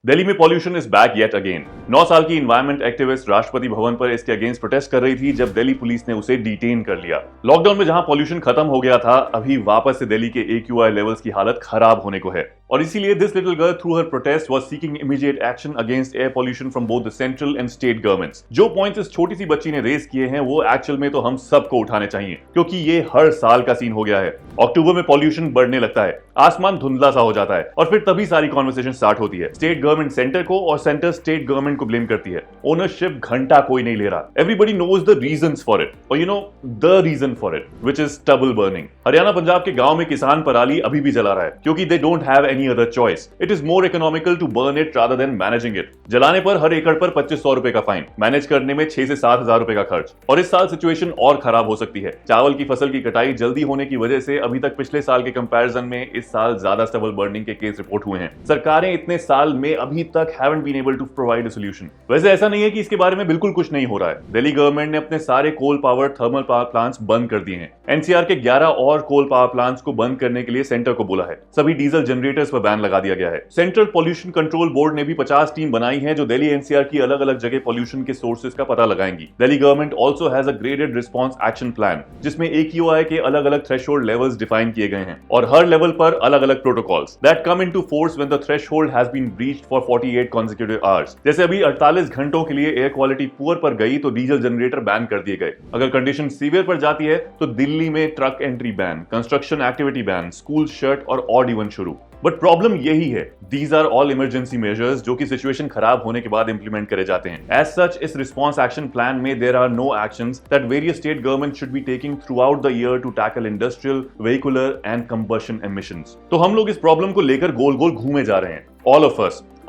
दिल्ली में pollution is back yet again. 9 साल की इन्वायरमेंट एक्टिविस्ट राष्ट्रपति भवन पर इसके अगेंस्ट प्रोटेस्ट कर रही थी जब दिल्ली पुलिस ने उसे डिटेन कर लिया। लॉकडाउन में जहां पॉल्यूशन खत्म हो गया था, अभी वापस से दिल्ली के AQI लेवल्स की हालत खराब होने को है और इसीलिए this little girl through her protest was seeking immediate action against air pollution from both the central and state governments. जो पॉइंट्स इस छोटी सी बच्ची ने रेज किए हैं वो एक्चुअल में तो हम सबको उठाने चाहिए, क्योंकि ये हर साल का सीन हो गया है। अक्टूबर में पॉल्यूशन बढ़ने लगता है, आसमान धुंधला सा हो जाता है और फिर तभी सारी कॉन्वर्सेशन स्टार्ट होती है। स्टेट गवर्नमेंट सेंटर को और सेंटर स्टेट गवर्नमेंट को ब्लेम करती है। ओनरशिप घंटा कोई नहीं ले रहा। Everybody knows the reasons for it, और you know the reason for it which is stubble burning. Haryana Punjab के गांव में किसान पराली अभी भी जला रहा है क्योंकि they don't have any other choice. It is more economical to burn it rather than managing it. जलाने पर हर एकड़ पर 2500 रुपए का फाइन, मैनेज करने में 6 से 7 हजार रुपए का खर्च। और इस साल सिचुएशन और खराब हो सकती है। चावल की फसल की कटाई जल्दी होने की वजह से अभी तक पिछले साल के कंपैरिजन में इस साल ज्यादा स्टबल बर्निंग के केस रिपोर्ट हुए हैं। सरकारें इतने साल में अभी तक haven't been able to provide a solution. वैसे ऐसा नहीं है कि इसके बारे में बिल्कुल कुछ नहीं हो रहा है। दिल्ली गवर्नमेंट ने अपने सारे coal power thermal power plants बंद कर दिए हैं। NCR के 11 और कोल पावर प्लांट्स को बंद करने के लिए सेंटर को बोला है। सभी डीजल जनरेटर्स पर बैन लगा दिया गया है। सेंट्रल पॉल्यूशन कंट्रोल बोर्ड ने भी 50 टीम बनाई है जो दिल्ली NCR की अलग अलग जगह पॉल्यूशन के सोर्सेज का पता लगाएंगी। Delhi government also has a graded response action plan जिसमें AQI के अलग अलग थ्रेशोल्ड लेवल्स डिफाइन किए गए हैं और हर लेवल पर अलग अलग protocols that come into force when the threshold has been breached for 48 consecutive hours। जैसे अभी 48 घंटों के लिए एयर क्वालिटी पुअर पर गई तो डीजल जनरेटर बैन कर दिए गए। अगर कंडीशन सीवियर पर जाती है तो दिल्ली में truck entry ban, construction activity ban, school shut और ऑड इवन शुरू। बट प्रॉब्लम यही है, these are all emergency measures जो कि सिचुएशन खराब होने के बाद इंप्लीमेंट करे जाते हैं। एज सच इस रिस्पॉन्स एक्शन प्लान में there are no actions that various state government should be taking throughout the year to tackle industrial, vehicular and combustion emissions. तो हम लोग इस प्रॉब्लम को लेकर गोल गोल घूमे जा रहे हैं। All of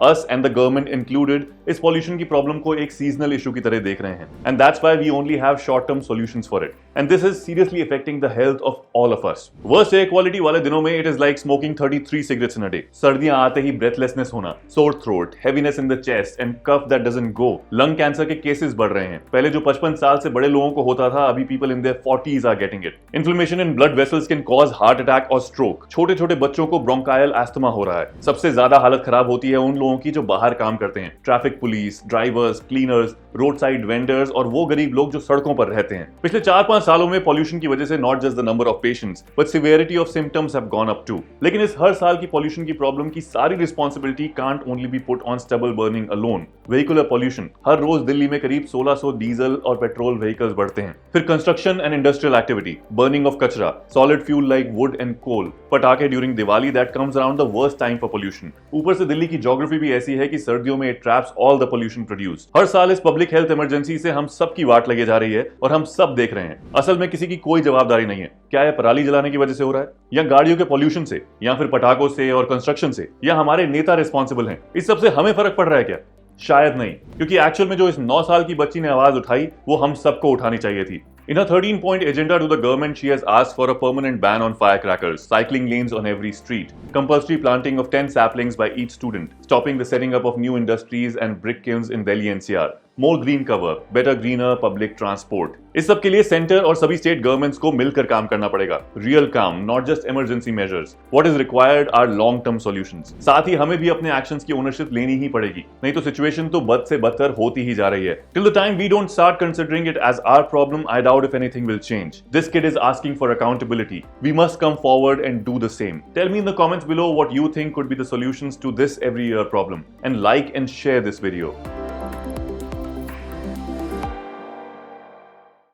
us and the government included इस पॉल्यूशन की प्रॉब्लम को एक सीजनल इशू की तरह देख रहे हैं and that's why we only have short term solutions for it and this is seriously affecting the health of all of us. Worst air quality वाले दिनों में it is like smoking 33 cigarettes in a day. सर्दियां आते ही breathlessness होना, sore throat, heaviness in the chest and cough that doesn't go. Lung cancer के cases बढ़ रहे हैं। पहले जो 55 साल से बड़े लोगों को होता था, अभी people in their 40s are getting it. Inflammation in blood vessels can cause heart attack और स्ट्रोक। छोटे छोटे बच्चों को ब्रोंकायल एस्थमा हो रहा है। सबसे ज्यादा हालत खराब होती है उन लोगों की जो बाहर काम करते हैं, traffic police, drivers, cleaners, road side vendors और वो गरीब लोग जो सड़कों पर रहते हैं। पिछले 4-5 सालों में पॉल्यूशन की वजह से not just the number of patients but severity of symptoms have gone up too. लेकिन इस हर साल की पॉल्यूशन की प्रॉब्लम की सारी responsibility can't only be put on stubble burning alone. Vehicular pollution, हर रोज दिल्ली में करीब 1600 डीजल और पेट्रोल व्हीकल्स बढ़ते हैं। फिर construction and industrial activity, burning of कचरा, solid fuel like wood and coal, पटाखे during Diwali that comes around the worst time for pollution. ऊपर से दिल्ली की ज्योग्राफी भी ऐसी है कि सर्दियों में it traps all the pollution produced. हर साल इस पब्लिक हेल्थ इमरजेंसी से हम सब की वाट लगे जा रही है और हम सब देख रहे हैं। असल में किसी की कोई जवाबदारी नहीं है। क्या यह पराली जलाने की वजह से हो रहा है, या गाड़ियों के पॉल्यूशन से, या फिर पटाखों से और कंस्ट्रक्शन से, या हमारे नेता रिस्पॉन्सिबल हैं? इस सब से हमें फर्क पड़ रहा है क्या? शायद नहीं, क्योंकि एक्चुअल में जो इस 9 साल की बच्ची ने आवाज उठाई वो हम सबको उठानी चाहिए थी। In a 13-point agenda to the government, she has asked for a permanent ban on firecrackers, cycling lanes on every street, compulsory planting of 10 saplings by each student, stopping the setting up of new industries and brick kilns in Delhi NCR, more green cover, better greener public transport। इस सब के लिए centre और सभी state governments को मिलकर काम करना पड़ेगा। रियल काम, not just emergency measures. What is required are long term solutions. साथ ही हमें भी अपने एक्शंस की ओनरशिप लेनी ही पड़ेगी, नहीं तो सिचुएशन तो बद से बदतर होती ही जा रही है। Till the time we don't start considering it as our problem, I doubt if anything will change. This kid is asking for accountability. We must come forward and do the same. Tell me in the comments below what you think could be the solutions to this every year problem, and like and share this video.